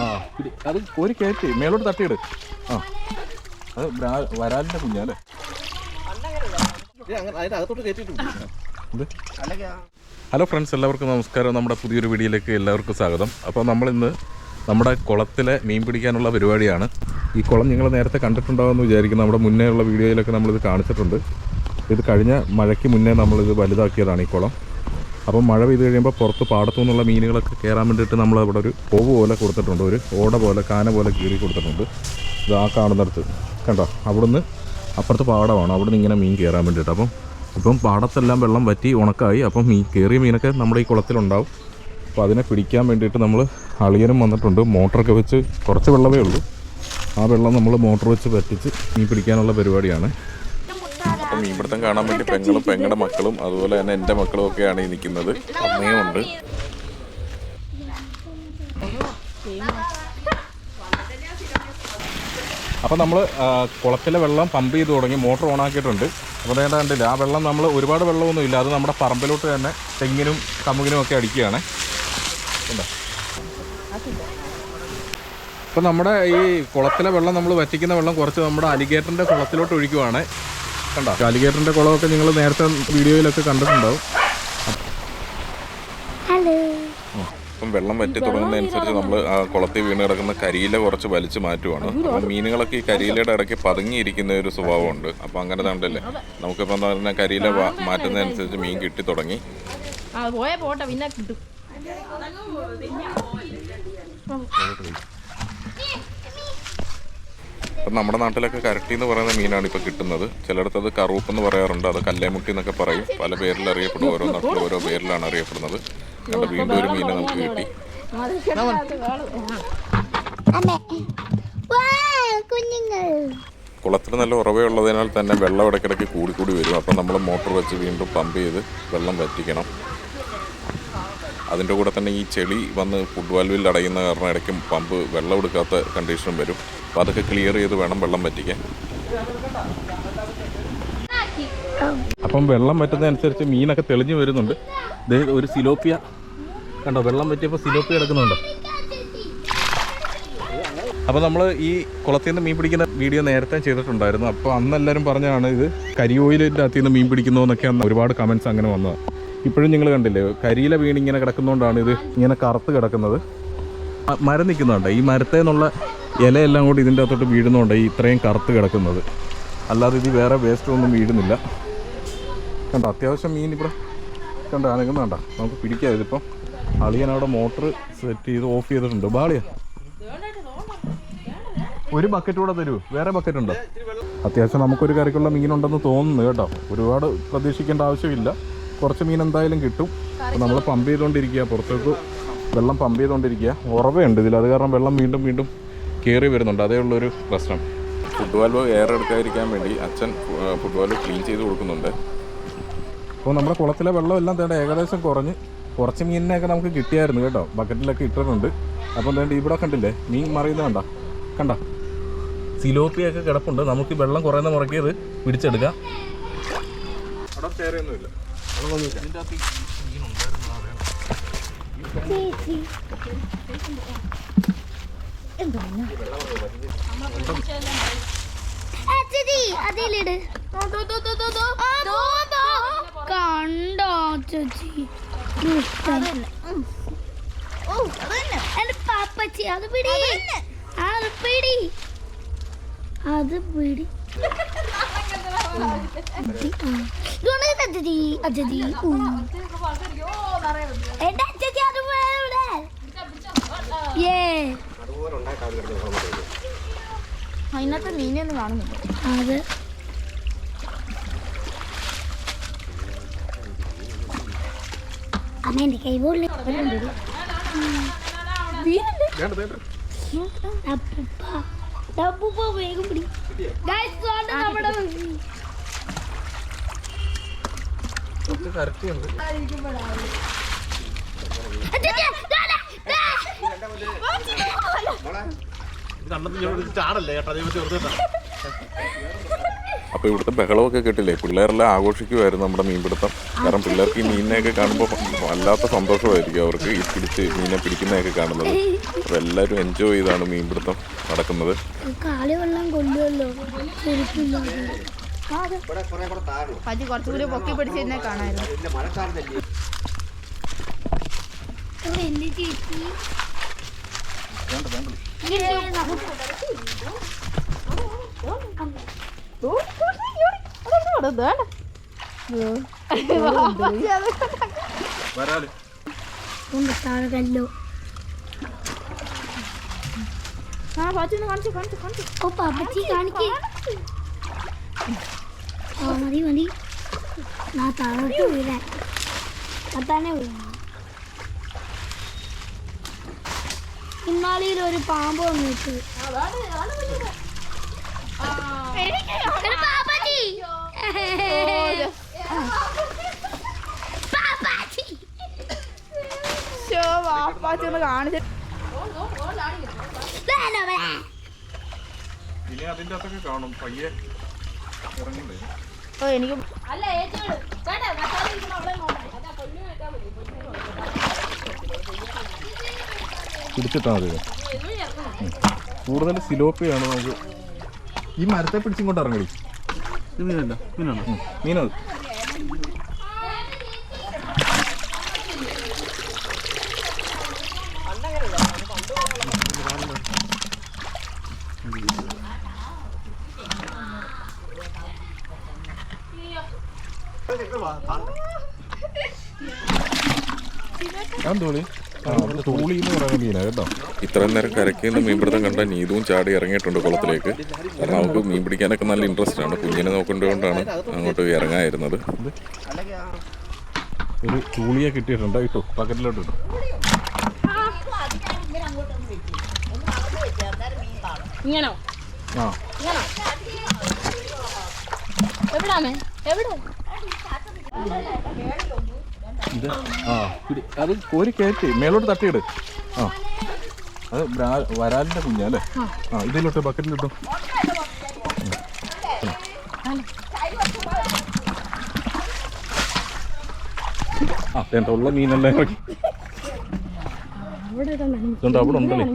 ആ അത് ഒരു കയറ്റി മേലോട്ട് തട്ടിയിട്. ആ അത് വരാലിൻ്റെ കുഞ്ഞല്ലേ. ഹലോ ഫ്രണ്ട്സ്, എല്ലാവർക്കും നമസ്കാരം. നമ്മുടെ പുതിയൊരു വീഡിയോയിലേക്ക് എല്ലാവർക്കും സ്വാഗതം. അപ്പോൾ നമ്മളിന്ന് നമ്മുടെ കുളത്തിലെ മീൻ പിടിക്കാനുള്ള പരിപാടിയാണ്. ഈ കുളം നിങ്ങൾ നേരത്തെ കണ്ടിട്ടുണ്ടാകുമെന്ന് വിചാരിക്കുന്നു. നമ്മുടെ മുന്നേ ഉള്ള വീഡിയോയിലൊക്കെ നമ്മളിത് കാണിച്ചിട്ടുണ്ട്. ഇത് കഴിഞ്ഞ മഴയ്ക്ക് മുന്നേ നമ്മളിത് വലുതാക്കിയതാണ് ഈ കുളം. അപ്പം മഴ പെയ്ത് കഴിയുമ്പോൾ പുറത്ത് പാടത്തു നിന്നുള്ള മീനുകളൊക്കെ കയറാൻ വേണ്ടിയിട്ട് നമ്മൾ അവിടെ ഒരു പോവ് പോലെ കൊടുത്തിട്ടുണ്ട്, ഒരു ഓട പോലെ കാന പോലെ കീറി കൊടുത്തിട്ടുണ്ട്. ഇത് ആ കാണുന്നിടത്ത് കണ്ടോ, അവിടുന്ന് അപ്പുറത്ത് പാടമാണ്, അവിടുന്ന് ഇങ്ങനെ മീൻ കയറാൻ വേണ്ടിയിട്ട്. അപ്പം പാടത്തെല്ലാം വെള്ളം വറ്റി ഉണക്കായി. അപ്പം കയറിയ മീനൊക്കെ നമ്മുടെ ഈ കുളത്തിലുണ്ടാവും. അപ്പോൾ അതിനെ പിടിക്കാൻ വേണ്ടിയിട്ട് നമ്മൾ അളിയനും വന്നിട്ടുണ്ട്. മോട്ടറൊക്കെ വെച്ച്, കുറച്ച് വെള്ളമേ ഉള്ളൂ, ആ വെള്ളം നമ്മൾ മോട്ടർ വെച്ച് വറ്റിച്ച് മീൻ പിടിക്കാനുള്ള പരിപാടിയാണ്. അപ്പം മീൻപിടുത്തം കാണാൻ വേണ്ടി പെങ്ങളും പെങ്ങളുടെ മക്കളും അതുപോലെ തന്നെ എൻ്റെ മക്കളും ഒക്കെയാണ് ഈ നിൽക്കുന്നത്. അമ്മയുമുണ്ട്. അപ്പോൾ നമ്മൾ കുളത്തിലെ വെള്ളം പമ്പ് ചെയ്ത് തുടങ്ങി, മോട്ടർ ഓൺ ആക്കിയിട്ടുണ്ട്. അപ്പോൾ അതേണ്ട കണ്ടില്ല, ആ വെള്ളം നമ്മൾ ഒരുപാട് വെള്ളമൊന്നും ഇല്ല, അത് നമ്മുടെ പറമ്പിലോട്ട് തന്നെ തെങ്ങിനും കമുകിനും ഒക്കെ അടിക്കുകയാണ്. ഉണ്ടോ? അപ്പോൾ നമ്മുടെ ഈ കുളത്തിലെ വെള്ളം നമ്മൾ വറ്റിക്കുന്ന വെള്ളം കുറച്ച് നമ്മുടെ അലിഗേറ്ററിൻ്റെ കുളത്തിലോട്ട് ഒഴിക്കുവാണ്. കണ്ടോ, അലിഗേറ്ററിൻ്റെ കുളമൊക്കെ നിങ്ങൾ നേരത്തെ വീഡിയോയിലൊക്കെ കണ്ടിട്ടുണ്ടാവും. അപ്പം വെള്ളം വറ്റി തുടങ്ങുന്നതനുസരിച്ച് നമ്മൾ ആ കുളത്തിൽ വീണ് കിടക്കുന്ന കരിയില കുറച്ച് വലിച്ചു മാറ്റുവാണ്. അപ്പം മീനുകളൊക്കെ ഈ കരിയിലയുടെ ഇടയ്ക്ക് പതുങ്ങിയിരിക്കുന്ന ഒരു സ്വഭാവമുണ്ട്. അപ്പം അങ്ങനെ കണ്ടല്ലേ, നമുക്കിപ്പോൾ എന്താ പറയുക, കരിയില മാറ്റുന്നതനുസരിച്ച് മീൻ കിട്ടി തുടങ്ങി. അപ്പം നമ്മുടെ നാട്ടിലൊക്കെ കരട്ടി എന്ന് പറയുന്ന മീനാണ് ഇപ്പോൾ കിട്ടുന്നത്. ചിലയിടത്ത് അത് കറൂപ്പ് എന്ന് പറയാറുണ്ട്, അത് കല്ലേമുട്ടി എന്നൊക്കെ പറയും. പല പേരിൽ അറിയപ്പെടും, ഓരോ നാട്ടിൽ ഓരോ പേരിലാണ് അറിയപ്പെടുന്നത്. കണ്ട, വീണ്ടും ഒരു മീനെ നമുക്ക് കിട്ടി. കുളത്തിൽ നല്ല ഉറവയുള്ളതിനാൽ തന്നെ വെള്ളം ഇടയ്ക്കിടയ്ക്ക് കൂടി വരും. അപ്പം നമ്മൾ മോട്ടോർ വെച്ച് വീണ്ടും പമ്പ് ചെയ്ത് വെള്ളം വറ്റിക്കണം. അതിൻ്റെ കൂടെ തന്നെ ഈ ചെളി വന്ന് ഫുഡ് വാൽവിൽ അടയുന്ന കാരണം ഇടയ്ക്കും പമ്പ് വെള്ളം എടുക്കാത്ത കണ്ടീഷനും വരും. അപ്പോൾ അതൊക്കെ ക്ലിയർ ചെയ്ത് വേണം വെള്ളം വറ്റിക്കാൻ. അപ്പം വെള്ളം വറ്റുന്നതനുസരിച്ച് മീനൊക്കെ തെളിഞ്ഞു വരുന്നുണ്ട്. ഇത് ഒരു സിലോപ്പിയ കണ്ടോ, വെള്ളം വറ്റിയപ്പോൾ സിലോപ്പിയ കിടക്കുന്നുണ്ടോ. അപ്പോൾ നമ്മൾ ഈ കുളത്തിൽ നിന്ന് മീൻ പിടിക്കുന്ന വീഡിയോ നേരത്തെ ചെയ്തിട്ടുണ്ടായിരുന്നു. അപ്പോൾ അന്ന് എല്ലാവരും പറഞ്ഞതാണ് ഇത് കരിയോയിലിൻ്റെ അകത്ത് നിന്ന് മീൻ പിടിക്കുന്നു എന്നൊക്കെ ഒരുപാട് കമൻറ്റ്സ് അങ്ങനെ വന്നതാണ്. ഇപ്പോഴും നിങ്ങൾ കണ്ടില്ലേ, കരിയില വീണിങ്ങനെ കിടക്കുന്നതുകൊണ്ടാണ് ഇത് ഇങ്ങനെ കറുത്ത് കിടക്കുന്നത്. മരം നിൽക്കുന്നുണ്ട്, ഈ മരത്തിൽ നിന്നുള്ള ഇലയെല്ലാം കൂടി ഇതിൻ്റെ അകത്തോട്ട് വീഴുന്നതുകൊണ്ട് ഈ ഇത്രയും കറുത്ത് കിടക്കുന്നത്. അല്ലാതെ ഇത് വേറെ വേസ്റ്റ് ഒന്നും വീഴുന്നില്ല. കണ്ടോ, അത്യാവശ്യം മീൻ ഇവിടെ കണ്ടോ അനങ്ങുന്നുണ്ട. നമുക്ക് പിടിക്കാം. ഇതിപ്പം അളിയനവിടെ മോട്ടർ സെറ്റ് ചെയ്ത് ഓഫ് ചെയ്തിട്ടുണ്ട്. ബാളിയ ഒരു ബക്കറ്റ് കൂടെ തരൂ, വേറെ ബക്കറ്റ് ഉണ്ടോ? അത്യാവശ്യം നമുക്കൊരു കറിക്കുള്ള മീനുണ്ടെന്ന് തോന്നുന്നു കേട്ടോ. ഒരുപാട് പ്രതീക്ഷിക്കേണ്ട ആവശ്യമില്ല, കുറച്ച് മീൻ എന്തായാലും കിട്ടും. അപ്പോൾ നമ്മൾ പമ്പ് ചെയ്തുകൊണ്ടിരിക്കുക, പുറത്തേക്ക് വെള്ളം പമ്പ് ചെയ്തുകൊണ്ടിരിക്കുക. ഉറവയുണ്ട് ഇതിൽ, അത് കാരണം വെള്ളം വീണ്ടും വീണ്ടും കയറി വരുന്നുണ്ട്. അതേ ഉള്ളൊരു പ്രശ്നം. ഫുഡ് വാൽവ് എയർ എടുക്കാതിരിക്കാൻ വേണ്ടി അച്ഛൻ ഫുഡ് വാൽവ് ക്ലീൻ ചെയ്ത് കൊടുക്കുന്നുണ്ട്. അപ്പോൾ നമ്മുടെ കുളത്തിലെ വെള്ളം എല്ലാം തേണ്ട ഏകദേശം കുറച്ച് മീനിനെയൊക്കെ നമുക്ക് കിട്ടിയായിരുന്നു കേട്ടോ, ബക്കറ്റിലൊക്കെ ഇട്ടിട്ടുണ്ട്. അപ്പം തേണ്ട ഇവിടെ കണ്ടില്ലേ മീൻ മറിയുന്നത് കണ്ട സിലോപ്പിയൊക്കെ കിടപ്പുണ്ട്. നമുക്ക് വെള്ളം കുറയുന്ന മുറക്കിയത് പിടിച്ചെടുക്കാം. അവിടെ ചേരയൊന്നുമില്ല. കണ്ടോ ചേച്ചി, പാപ്പച്ചി അത് പിടി, അത് പിടി, അത് പിടി. അതിനകത്ത് മീനൊന്നും കാണുന്നില്ല. അത് അമ്മേന്റെ കൈ പോലും വേഗം പിടി. നമ്മുടെ ചാടല്ലേ ചേട്ടാ, അപ്പോൾ ഇവിടുത്തെ ബഹളമൊക്കെ കേട്ടില്ലേ, പിള്ളേരെല്ലാം ആഘോഷിക്കുമായിരുന്നു നമ്മുടെ മീൻപിടുത്തം. കാരണം പിള്ളേർക്ക് ഈ മീനിനെയൊക്കെ കാണുമ്പോൾ വല്ലാത്ത സന്തോഷമായിരിക്കും അവർക്ക് ഈ മീനെ പിടിക്കുന്നതൊക്കെ കാണുന്നത്. അപ്പോൾ എല്ലാവരും എൻജോയ് ചെയ്താണ് മീൻപിടുത്തം നടക്കുന്നത്. കാലി വെള്ളം കൊണ്ടുവല്ലോ പതി കുറച്ചുകൂടി പൊക്കി പിടിച്ചിരുന്നേ കാണായിരുന്നു. താഴെല്ലോ ഓ പാപ്പച്ചി കാണിക്കേ. മതി മതി, ഞാൻ താഴോട്ട് വീഴാൻ അത്താനെ വീഴാൻ. ഇന്നാളിൽ ഒരു പാമ്പ് വന്നിട്ട് കാണിച്ചിട്ട് ഇനി അതിൻ്റെ അകത്തൊക്കെ കാണും പയ്യെ ഇറങ്ങണ്ടേ. എനിക്ക് പിടിച്ചിട്ടാൽ മതി. കൂടുതൽ സിലോപ്പിയാണ് നമുക്ക്. ഈ മരത്തെ പിടിച്ചിങ്ങോട്ട് ഇറങ്ങടി. മീനല്ല, മീനാണ്, മീനത്. തോളി തോളി എന്ന് പറയുന്ന മീനാണ് കേട്ടോ. ഇത്രയും നേരം കരയ്ക്കുന്ന മീൻപിടുത്തം കണ്ട നീതുവും ചാടി ഇറങ്ങിയിട്ടുണ്ട് കുളത്തിലേക്ക്. കാരണം അവർക്ക് മീൻ പിടിക്കാനൊക്കെ നല്ല ഇൻട്രസ്റ്റ് ആണ്. കുഞ്ഞിനെ നോക്കേണ്ടതുകൊണ്ടാണ് അങ്ങോട്ട് ഇറങ്ങായിരുന്നത്. ഒരു ചൂളിയെ കിട്ടിയിട്ടുണ്ട്. ഇട്ടു പക്കറ്റിലോട്ട് ഇട്ടു. ഇങ്ങനോ? ആ എവിടാമേ? എവിടെ? ഇത് ആ പിടി. അത് കോരി കയറ്റി മേലോട്ട് തട്ടിയിട്. ആ അത് വരാലിൻ്റെ കുഞ്ഞല്ലേ. ആ ഇതിലോട്ട് ബക്കറ്റിലിട്ടു. ആ വേണ്ട ഉള്ള മീനെല്ലാം ഇറക്കി. ഇതുണ്ട് അവിടെ ഉണ്ടല്ലേ.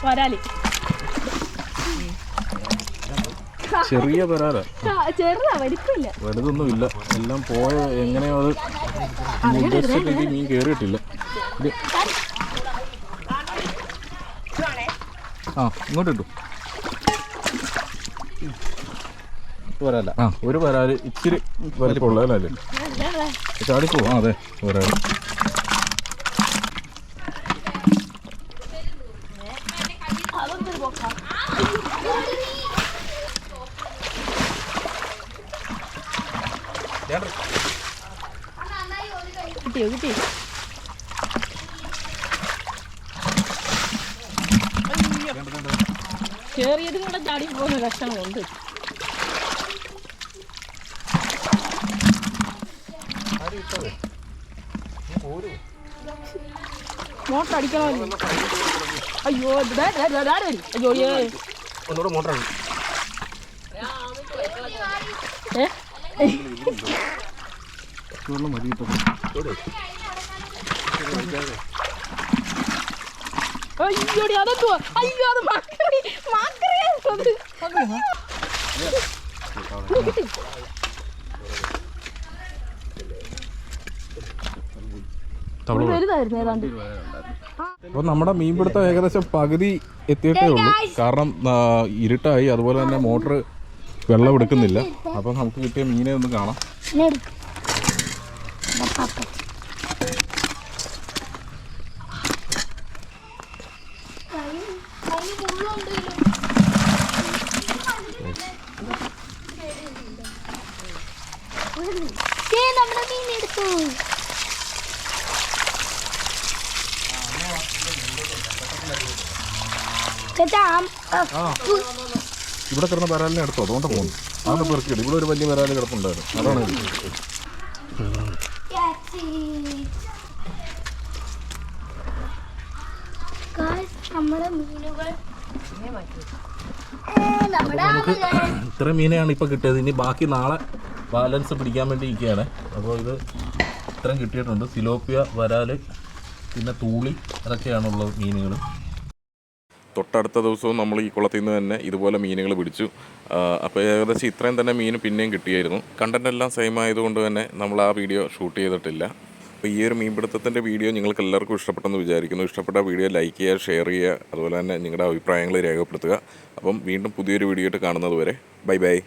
വരാലി ചെറിയ വരാല, ചെറുതാ, വലിപ്പില്ല, വലുതൊന്നും ഇല്ല. എല്ലാം പോയ എങ്ങനെയോ അത് ഉദ്ദേശിച്ച രീതി മീൻ കയറിയിട്ടില്ല. ഇത് ആ ഇങ്ങോട്ട് ഇട്ടു. വരാല. ആ ഒരു വരാല് ഇച്ചിരി വലിപ്പമുള്ളതല്ലേ. ചാടിപ്പോ. ആ അതെ വരാല്. കിട്ടിയോ? കിട്ടി. ചെറിയതും കൂടെ ചാടി പോകുന്ന ലക്ഷണമുണ്ട്. മോട്ടർ അടിക്കണമല്ലോ. അയ്യോ അയ്യോ ഒന്നുകൂടെ മോട്ടറാണ്. വെള്ളം മതി. അയ്യോടി അതെന്തുവാ? അയ്യോ അത് മക്കറി വലുതായിരുന്നു ഏതാണ്ട്. അപ്പോൾ നമ്മുടെ മീൻപിടുത്തം ഏകദേശം പകുതി എത്തിയിട്ടേ ഉള്ളൂ. കാരണം ഇരുട്ടായി, അതുപോലെ തന്നെ മോട്ടർ വെള്ളം എടുക്കുന്നില്ല. അപ്പം നമുക്ക് കിട്ടിയ മീനെ ഒന്ന് കാണാം. നമ്മുടെ മീൻ എടുത്തു. ഇവിടെ കിടന്ന വരാലിനെ എടുത്തോ? അതുകൊണ്ട് പോകുന്നു. അതൊന്ന് പെറുക്കിയിട്ട് ഇവിടെ ഒരു വലിയ വരാല് കിടപ്പുണ്ടായിരുന്നു. അതാണ് ഇത്. 1 നമ്മുടെ മീനുകൾ നമ്മുടെ നമുക്ക് ഇത്ര മീനെയാണ് ഇപ്പോൾ കിട്ടിയത്. ഇനി ബാക്കി നാളെ ബാലൻസ് പിടിക്കാൻ വേണ്ടി ഇരിക്കുകയാണ്. അപ്പോൾ ഇത് ഇത്രയും കിട്ടിയിട്ടുണ്ട്. സിലോപ്പിയ, വരാൽ, പിന്നെ തൂളി, അതൊക്കെയാണുള്ളത് മീനുകൾ. തൊട്ടടുത്ത ദിവസവും നമ്മൾ ഈ കുളത്തിൽ നിന്ന് തന്നെ ഇതുപോലെ മീനുകൾ പിടിച്ചു. അപ്പോൾ ഏകദേശം ഇത്രയും തന്നെ മീൻ പിന്നെയും കിട്ടിയായിരുന്നു. കണ്ടൻ്റ് എല്ലാം സെയിം ആയതുകൊണ്ട് തന്നെ നമ്മൾ ആ വീഡിയോ ഷൂട്ട് ചെയ്തിട്ടില്ല. അപ്പോൾ ഈ ഒരു മീൻപിടുത്തത്തിൻ്റെ വീഡിയോ നിങ്ങൾക്ക് എല്ലാവർക്കും ഇഷ്ടപ്പെട്ടെന്ന് വിചാരിക്കുന്നു. ഇഷ്ടപ്പെട്ട വീഡിയോ ലൈക്ക് ചെയ്യുക, ഷെയർ ചെയ്യുക, അതുപോലെ തന്നെ നിങ്ങളുടെ അഭിപ്രായങ്ങൾ രേഖപ്പെടുത്തുക. അപ്പം വീണ്ടും പുതിയൊരു വീഡിയോ ആയിട്ട് കാണുന്നത് വരെ ബൈ ബൈ.